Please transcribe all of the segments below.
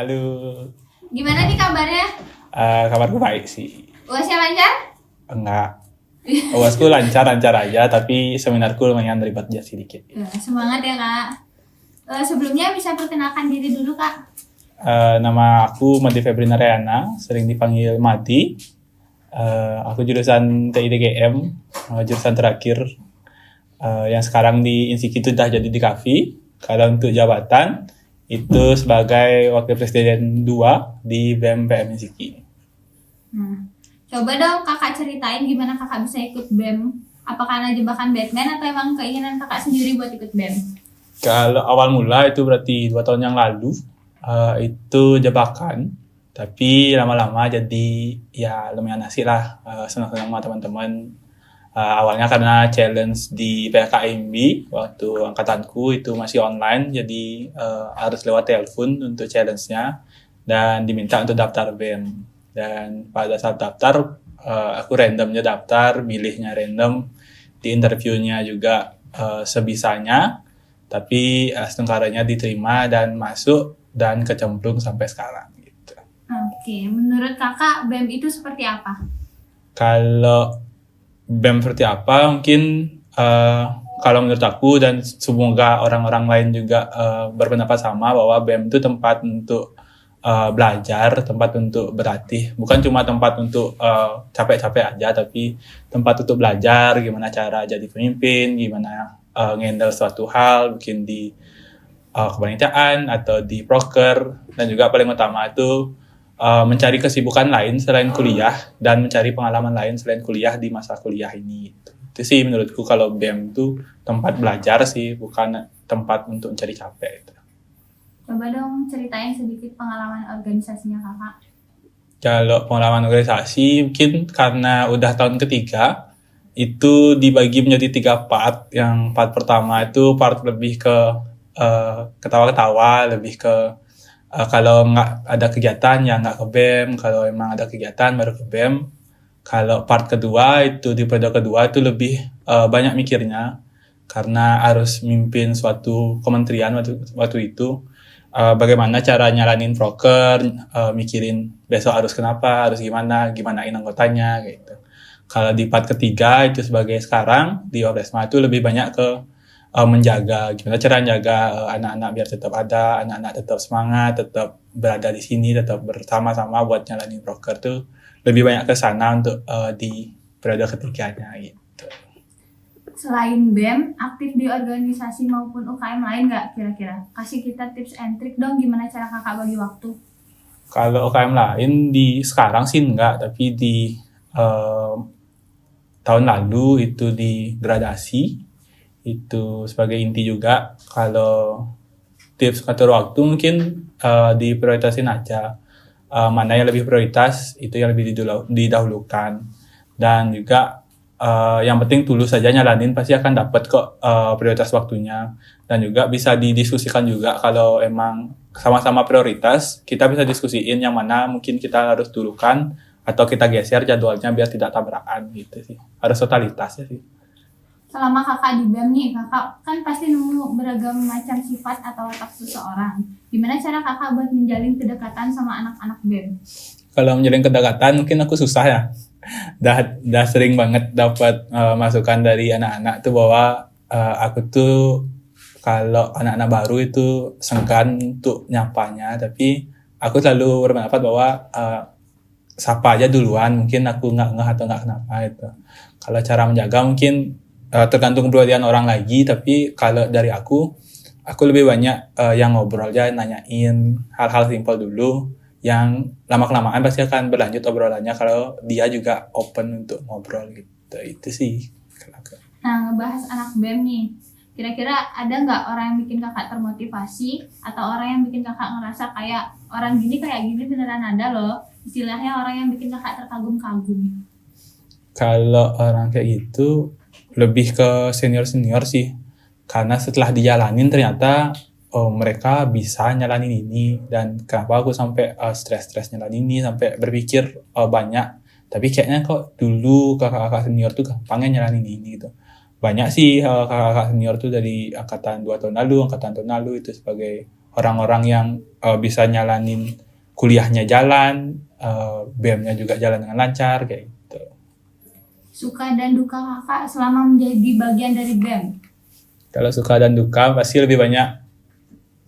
Halo, Gimana nih kabarnya? kabarku baik sih. UASnya lancar? Enggak, UASku lancar-lancar aja, tapi seminarku lumayan ribet aja sedikit. Semangat ya kak. Sebelumnya bisa perkenalkan diri dulu kak. Nama aku Madi Febri Narayana, sering dipanggil Madi. Aku jurusan TIDGM, jurusan terakhir, yang sekarang di Institut dah jadi di KAFI. Kalau untuk jabatan, itu sebagai Wakil Presiden 2 di BEM PM Insiki. Coba dong kakak ceritain gimana kakak bisa ikut BEM. Apa karena jebakan Batman atau emang keinginan kakak sendiri buat ikut BEM? Kalau awal mula itu berarti 2 tahun yang lalu, itu jebakan. Tapi lama-lama jadi ya lumayan asik lah, senang-senang sama teman-teman. Awalnya karena challenge di PKMB waktu angkatanku itu masih online, jadi harus lewat telepon untuk challenge-nya dan diminta untuk daftar BEM. Dan pada saat daftar, aku randomnya daftar, milihnya random, di interviewnya juga sebisanya, tapi setengkaranya diterima dan masuk dan kecemplung sampai sekarang. Gitu. Oke, menurut kakak BEM itu seperti apa? Kalau BEM seperti apa, mungkin kalau menurut aku dan semoga orang-orang lain juga berpendapat sama bahwa BEM itu tempat untuk belajar, tempat untuk berlatih, bukan cuma tempat untuk capek-capek aja, tapi tempat untuk belajar gimana cara jadi pemimpin, gimana ngendel suatu hal, mungkin di kepanitiaan atau di proker, dan juga paling utama itu mencari kesibukan lain selain kuliah dan mencari pengalaman lain selain kuliah di masa kuliah ini. Itu sih menurutku kalau BEM itu tempat belajar sih, bukan tempat untuk mencari capek. Gitu. Coba dong ceritain sedikit pengalaman organisasinya kakak. Kalau pengalaman organisasi mungkin karena udah tahun ketiga, itu dibagi menjadi 3 part. Yang part pertama itu part lebih ke ketawa-ketawa, lebih ke kalau nggak ada kegiatan ya nggak ke BEM, kalau emang ada kegiatan baru ke BEM. Kalau part kedua itu di periode kedua itu lebih banyak mikirnya karena harus mimpin suatu kementerian waktu itu. Bagaimana cara nyalanin proker, mikirin besok harus kenapa, harus gimanain anggotanya gitu. Kalau di part ketiga itu sebagai sekarang di Wapresma itu lebih banyak ke menjaga, gimana cara menjaga anak-anak biar tetap ada, anak-anak tetap semangat, tetap berada di sini, tetap bersama-sama buat nyalanin proker tuh lebih banyak ke sana untuk di periode ketiganya gitu. Selain BEM, aktif di organisasi maupun UKM lain nggak kira-kira? Kasih kita tips and trick dong gimana cara kakak bagi waktu. Kalau UKM lain di sekarang sih enggak, tapi di tahun lalu itu di gradasi, itu sebagai inti juga. Kalau tips ngatur waktu mungkin diprioritasin aja, mana yang lebih prioritas itu yang lebih didahulukan, dan juga yang penting tulus saja nyalanin pasti akan dapat kok prioritas waktunya. Dan juga bisa didiskusikan juga kalau emang sama-sama prioritas, kita bisa diskusiin yang mana mungkin kita harus dulukan atau kita geser jadwalnya biar tidak tabrakan gitu sih. Harus totalitas ya sih. Selama kakak di BEM nih, kakak kan pasti nemu beragam macam sifat atau watak seseorang. Gimana cara kakak buat menjalin kedekatan sama anak-anak BEM? Kalau menjalin kedekatan mungkin aku susah ya. Dah sering banget dapat masukan dari anak-anak tuh bahwa aku tuh kalau anak-anak baru itu senggan untuk nyapanya, tapi aku selalu berpendapat bahwa sapa aja duluan, mungkin aku nggak atau nggak kenapa itu. Kalau cara menjaga mungkin tergantung kepribadian orang lagi, tapi kalau dari aku lebih banyak yang ngobrol aja, nanyain hal-hal simpel dulu, yang lama-kelamaan pasti akan berlanjut obrolannya kalau dia juga open untuk ngobrol gitu. Itu sih. Nah, ngebahas anak BEM nih, kira-kira ada nggak orang yang bikin kakak termotivasi atau orang yang bikin kakak ngerasa kayak orang gini kayak gini beneran ada loh, istilahnya orang yang bikin kakak terkagum-kagum? Kalau orang kayak gitu lebih ke senior-senior sih, karena setelah dijalanin ternyata mereka bisa nyalanin ini, dan kenapa aku sampai stres-stres nyalanin ini, sampai berpikir banyak, tapi kayaknya kok dulu kakak-kakak senior tuh gampangnya nyalanin ini gitu. Banyak sih kakak-kakak senior tuh dari angkatan 2 tahun lalu, angkatan tahun lalu itu sebagai orang-orang yang bisa nyalanin kuliahnya jalan, BEM-nya juga jalan dengan lancar kayak gitu. Suka dan duka kakak selama menjadi bagian dari BEM? Kalau suka dan duka pasti lebih banyak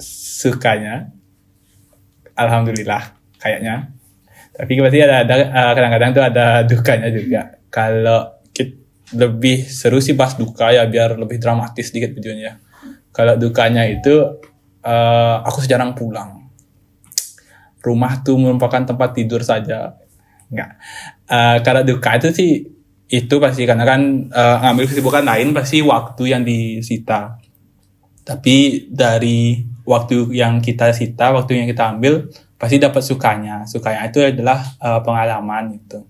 sukanya, alhamdulillah kayaknya. Tapi pasti ada kadang-kadang tuh ada dukanya juga. Kalau lebih seru sih pas duka ya, biar lebih dramatis sedikit videonya. Kalau dukanya itu aku jarang pulang. Rumah tuh merupakan tempat tidur saja. Enggak. Kalau duka itu sih itu pasti karena kan ngambil kesibukan lain pasti waktu yang disita. Tapi dari waktu yang kita sita, waktu yang kita ambil pasti dapat sukanya. Sukanya itu adalah pengalaman gitu.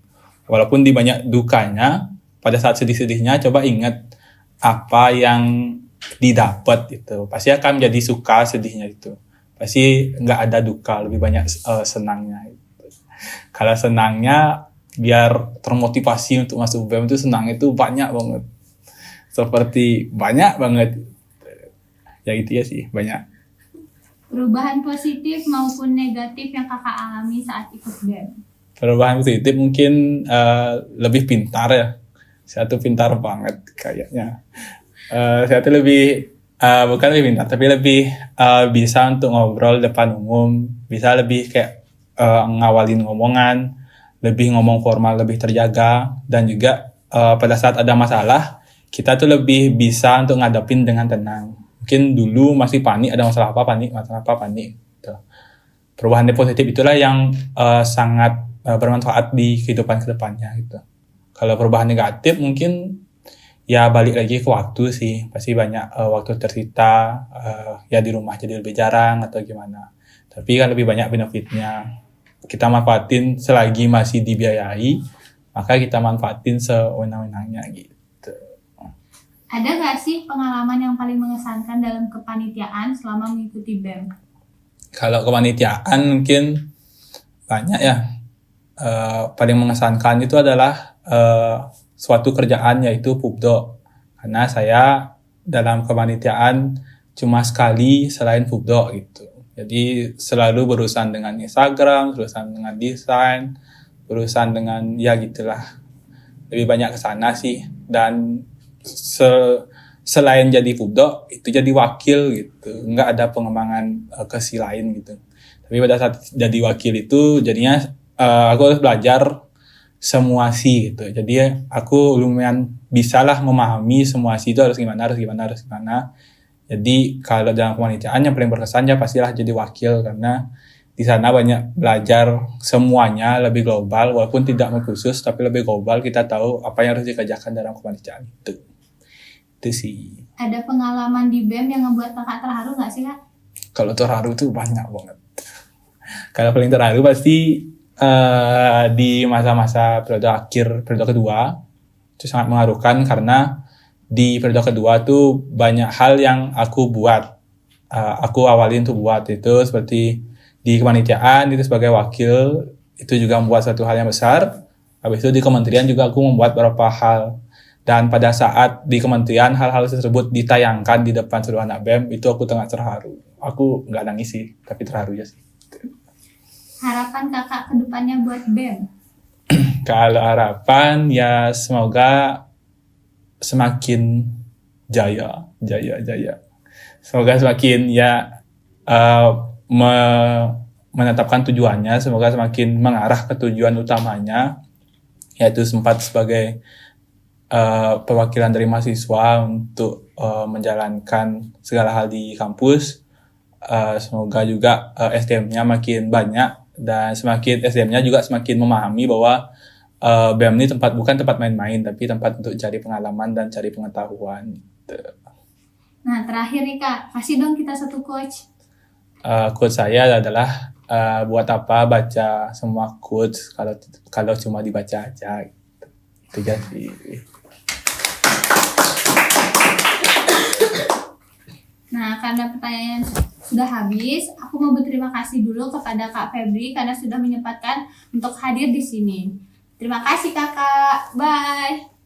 Walaupun di banyak dukanya, pada saat sedih-sedihnya coba ingat apa yang didapat itu. Pasti akan menjadi suka sedihnya itu. Pasti nggak ada duka, lebih banyak senangnya. Kalau senangnya biar termotivasi untuk masuk BEM itu senang itu banyak banget. Seperti banyak banget. Ya gitu ya sih, banyak. Perubahan positif maupun negatif yang kakak alami saat ikut BEM? Perubahan positif mungkin lebih pintar ya. Saya tuh pintar banget kayaknya. Saya tuh lebih bukan lebih pintar, tapi lebih bisa untuk ngobrol depan umum, bisa lebih kayak ngawalin ngomongan, lebih ngomong formal, lebih terjaga, dan juga pada saat ada masalah, kita tuh lebih bisa untuk ngadepin dengan tenang. Mungkin dulu masih panik, ada masalah apa panik. Gitu. Perubahan positif itulah yang sangat bermanfaat di kehidupan kedepannya gitu. Kalau perubahan negatif mungkin ya balik lagi ke waktu sih, pasti banyak waktu tersita, ya di rumah jadi lebih jarang atau gimana. Tapi kan lebih banyak benefitnya. Kita manfaatin selagi masih dibiayai, maka kita manfaatin sewenang-wenangnya gitu. Ada nggak sih pengalaman yang paling mengesankan dalam kepanitiaan selama mengikuti BEM? Kalau kepanitiaan mungkin banyak ya. Paling mengesankan itu adalah suatu kerjaan yaitu Pubdo. Karena saya dalam kepanitiaan cuma sekali selain Pubdo gitu. Jadi selalu berurusan dengan Instagram, berurusan dengan desain, berurusan dengan ya gitulah. Lebih banyak ke sana sih. Dan selain jadi Pubdo itu jadi wakil gitu. Nggak ada pengembangan ke si lain gitu. Tapi pada saat jadi wakil itu jadinya aku harus belajar semua si gitu. Jadi aku lumayan bisalah memahami semua si itu harus gimana. Jadi kalau dalam kepanitiaan yang paling berkesan ya pastilah jadi wakil, karena di sana banyak belajar semuanya lebih global, walaupun tidak khusus tapi lebih global. Kita tahu apa yang harus dikerjakan dalam kepanitiaan itu sih. Ada pengalaman di BEM yang membuat kakak terharu nggak sih kak? Kalau terharu tuh banyak banget. Kalau paling terharu pasti di masa-masa periode kedua itu sangat mengharukan, karena di periode kedua tuh banyak hal yang aku buat, aku awalin untuk buat itu, seperti di kepanitiaan itu sebagai wakil itu juga membuat satu hal yang besar. Habis itu di kementerian juga aku membuat beberapa hal, dan pada saat di kementerian hal-hal tersebut ditayangkan di depan seluruh anak BEM itu aku sangat terharu. Aku nggak nangis sih, tapi terharu ya sih. Harapan kakak ke depannya buat BEM? Kalau harapan ya semoga semakin jaya. Semoga semakin ya menetapkan tujuannya, semoga semakin mengarah ke tujuan utamanya, yaitu sempat sebagai perwakilan dari mahasiswa untuk menjalankan segala hal di kampus. Semoga juga SDM-nya makin banyak, dan semakin SDM-nya juga semakin memahami bahwa BEM ini bukan tempat main-main, tapi tempat untuk cari pengalaman dan cari pengetahuan gitu. Nah terakhir nih kak, kasih dong kita satu quotes. Quotes saya adalah buat apa baca semua quotes kalau cuma dibaca aja gitu. Itu aja sih. Nah, karena pertanyaan sudah habis, aku mau berterima kasih dulu kepada Kak Febri karena sudah menyempatkan untuk hadir di sini. Terima kasih Kakak. Bye.